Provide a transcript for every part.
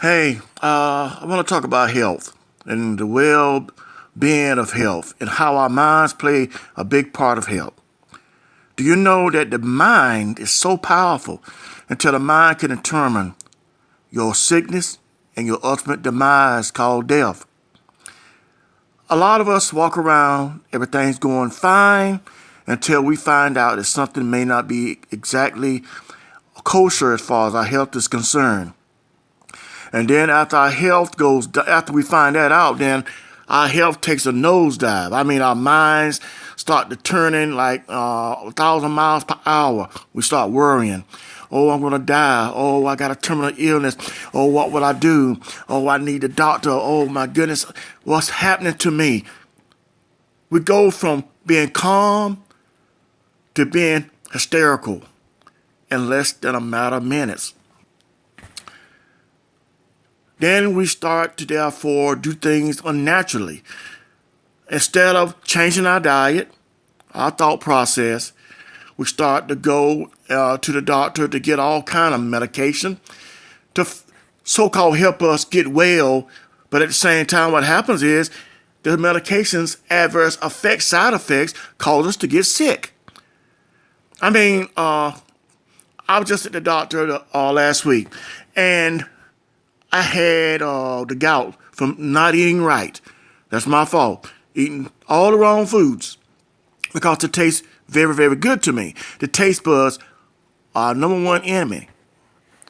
Hey, I want to talk about health and the well-being of health and how our minds play a big part of health. Do you know that the mind is so powerful until the mind can determine your sickness and your ultimate demise called death? A lot of us walk around, everything's going fine until we find out that something may not be exactly kosher as far as our health is concerned. And then after we find that out, then our health takes a nosedive. I mean, our minds start to turning like 1,000 miles per hour. We start worrying. Oh, I'm going to die. Oh, I got a terminal illness. Oh, what will I do? Oh, I need a doctor. Oh, my goodness. What's happening to me? We go from being calm to being hysterical in less than a matter of minutes. Then we start to therefore do things unnaturally. Instead of changing our diet, our thought process, we start to go to the doctor to get all kind of medication to so-called help us get well. But at the same time, what happens is the medication's adverse effects, side effects, cause us to get sick. I mean, I was just at the doctor last week, and I had the gout from not eating right. That's my fault. Eating all the wrong foods because it tastes very, very good to me. The taste buds are our number one enemy.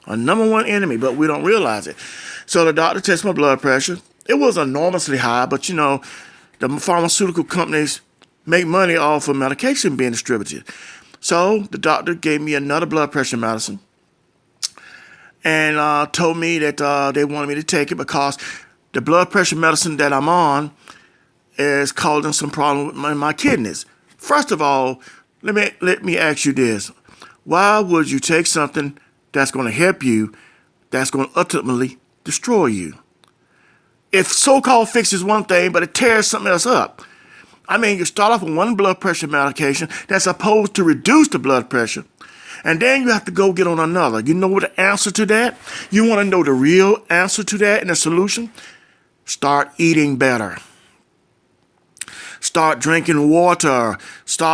Our number one enemy, but we don't realize it. So the doctor tested my blood pressure. It was enormously high, but you know, the pharmaceutical companies make money off of medication being distributed. So the doctor gave me another blood pressure medicine and told me that they wanted me to take it because the blood pressure medicine that I'm on is causing some problem with my kidneys. First of all, let me ask you this. Why would you take something that's going to help you that's going to ultimately destroy you? If so-called fixes one thing, but it tears something else up. I mean, you start off with one blood pressure medication that's supposed to reduce the blood pressure, and then you have to go get on another. You know what the answer to that? You want to know the real answer to that and the solution? Start eating better. Start drinking water.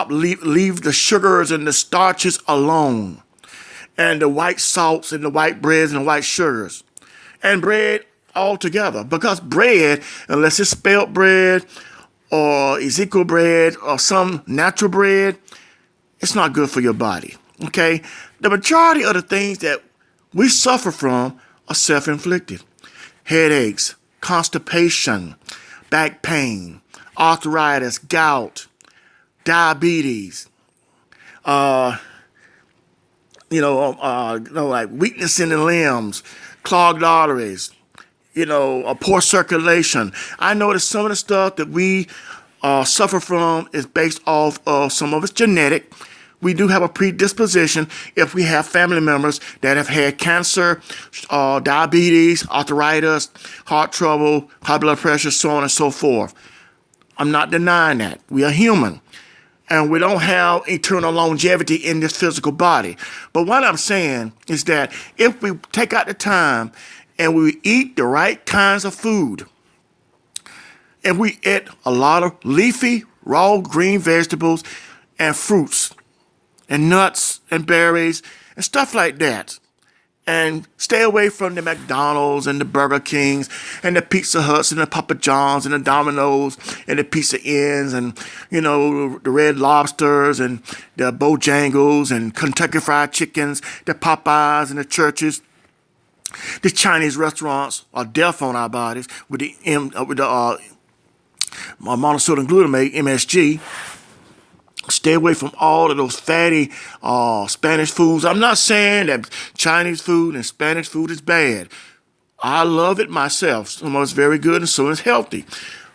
Leave the sugars and the starches alone. And the white salts and the white breads and the white sugars. And bread altogether. Because bread, unless it's spelt bread or Ezekiel bread or some natural bread, it's not good for your body. Okay? The majority of the things that we suffer from are self-inflicted. Headaches, constipation, back pain, arthritis, gout, diabetes, like weakness in the limbs, clogged arteries, a poor circulation. I know that some of the stuff that we suffer from is based off of some of it's genetic. We do have a predisposition if we have family members that have had cancer, diabetes, arthritis, heart trouble, high blood pressure, so on and so forth. I'm not denying that. We are human. And we don't have eternal longevity in this physical body. But what I'm saying is that if we take out the time and we eat the right kinds of food, and we eat a lot of leafy, raw green vegetables and fruits and nuts and berries and stuff like that, and stay away from the McDonald's and the Burger Kings and the Pizza Huts and the Papa John's and the Domino's and the Pizza Inns and, the Red Lobsters and the Bojangles and Kentucky Fried Chickens, the Popeyes and the churches. The Chinese restaurants are death on our bodies with the monosodium glutamate, MSG. Stay away from all of those fatty Spanish foods. I'm not saying that Chinese food and Spanish food is bad. I love it myself. Some of it's very good and some is healthy.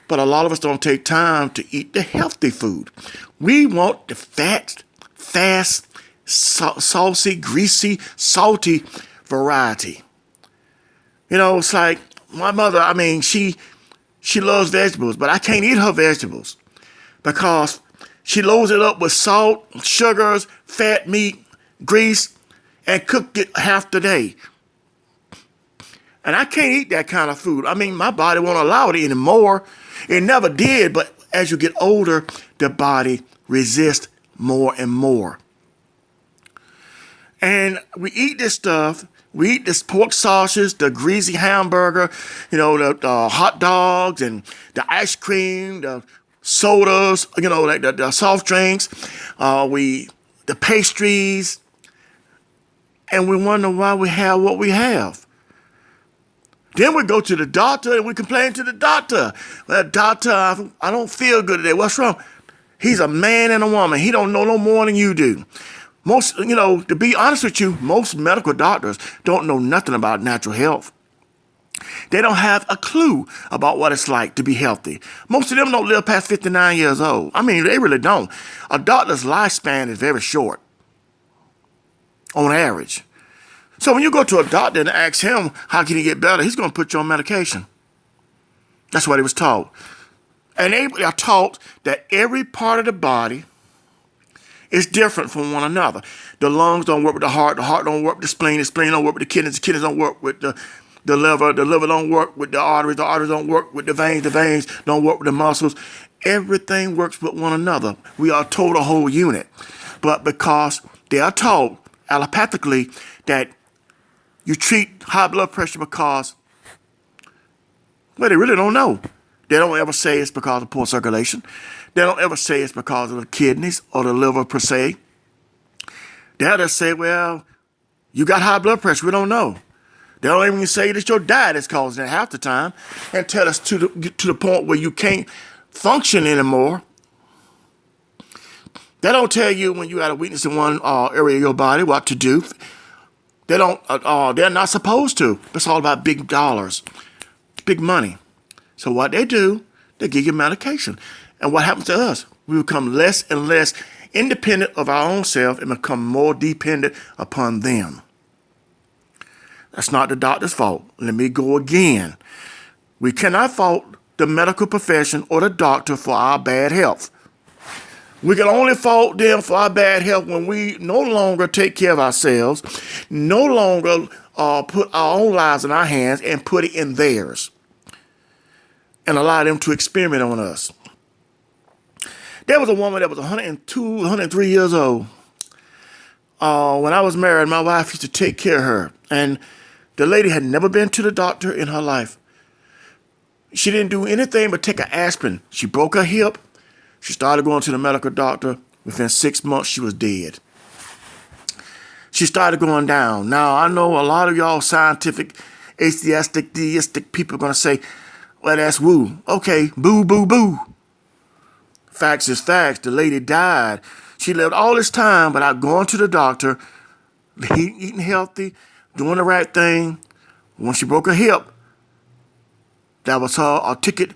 But a lot of us don't take time to eat the healthy food. We want the fat, fast, saucy, greasy, salty variety. It's like my mother, she loves vegetables, but I can't eat her vegetables because she loads it up with salt, sugars, fat meat, grease, and cooked it half the day. And I can't eat that kind of food. I mean, my body won't allow it anymore. It never did, but as you get older, the body resists more and more. And we eat this stuff. We eat this pork sausage, the greasy hamburger, the hot dogs and the ice cream, the sodas, like the soft drinks, the pastries, and we wonder why we have what we have. Then we go to the doctor and we complain to the doctor. Well, doctor, I don't feel good today. What's wrong? He's a man and a woman. He don't know no more than you do. Most, to be honest with you, most medical doctors don't know nothing about natural health. They don't have a clue about what it's like to be healthy. Most of them don't live past 59 years old. I mean, they really don't. A doctor's lifespan is very short, on average. So when you go to a doctor and ask him how can he get better, he's going to put you on medication. That's what he was taught. And they are taught that every part of the body is different from one another. The lungs don't work with the heart don't work with the spleen don't work with the kidneys don't work with the liver don't work with the arteries don't work with the veins don't work with the muscles. Everything works with one another. We are told a whole unit. But because they are told allopathically that you treat high blood pressure because, well, they really don't know. They don't ever say it's because of poor circulation. They don't ever say it's because of the kidneys or the liver per se. They'll just say, well, you got high blood pressure. We don't know. They don't even say that your diet is causing it half the time and tell us to the point where you can't function anymore. They don't tell you when you got a weakness in one area of your body what to do. They don't. They're not supposed to. It's all about big dollars, big money. So what they do, they give you medication. And what happens to us? We become less and less independent of our own self and become more dependent upon them. That's not the doctor's fault. Let me go again. We cannot fault the medical profession or the doctor for our bad health. We can only fault them for our bad health when we no longer take care of ourselves, no longer put our own lives in our hands and put it in theirs and allow them to experiment on us. There was a woman that was 102, 103 years old. When I was married, my wife used to take care of her. And the lady had never been to the doctor in her life. She didn't do anything but take an aspirin. She broke her hip. She started going to the medical doctor. Within 6 months, she was dead. She started going down. Now, I know a lot of y'all scientific, atheistic, deistic people are going to say, well, that's woo. Okay, boo, boo, boo. Facts is facts. The lady died. She lived all this time without going to the doctor, eating healthy, doing the right thing. When she broke her hip, that was her ticket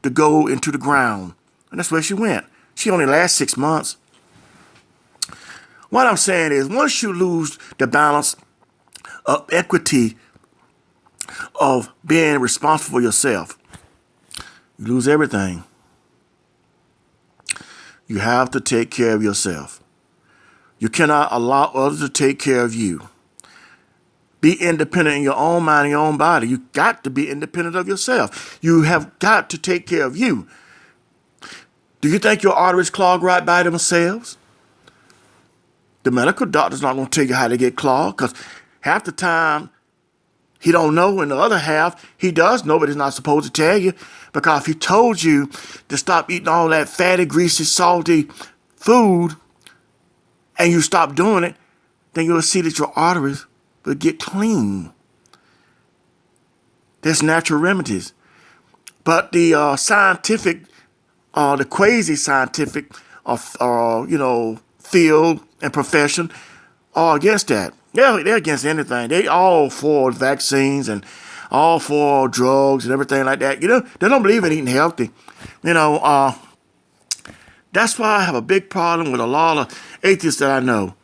to go into the ground. And that's where she went. She only lasted 6 months. What I'm saying is, once you lose the balance of equity of being responsible for yourself, you lose everything. You have to take care of yourself. You cannot allow others to take care of you. Be independent in your own mind and your own body. You got to be independent of yourself. You have got to take care of you. Do you think your arteries clog right by themselves? The medical doctor's not going to tell you how to get clogged, because half the time he don't know, and the other half he does know, but he's not supposed to tell you, because if he told you to stop eating all that fatty, greasy, salty food and you stop doing it, then you'll see that your arteries will get clean. There's natural remedies. But the scientific, the quasi scientific, field and profession are against that. They're against anything. They all for vaccines and all for drugs and everything like that. They don't believe in eating healthy. That's why I have a big problem with a lot of atheists that I know.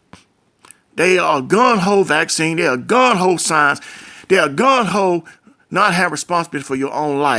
They are gun-ho vaccine. They are gun-ho science. They are gun-ho not have responsibility for your own life.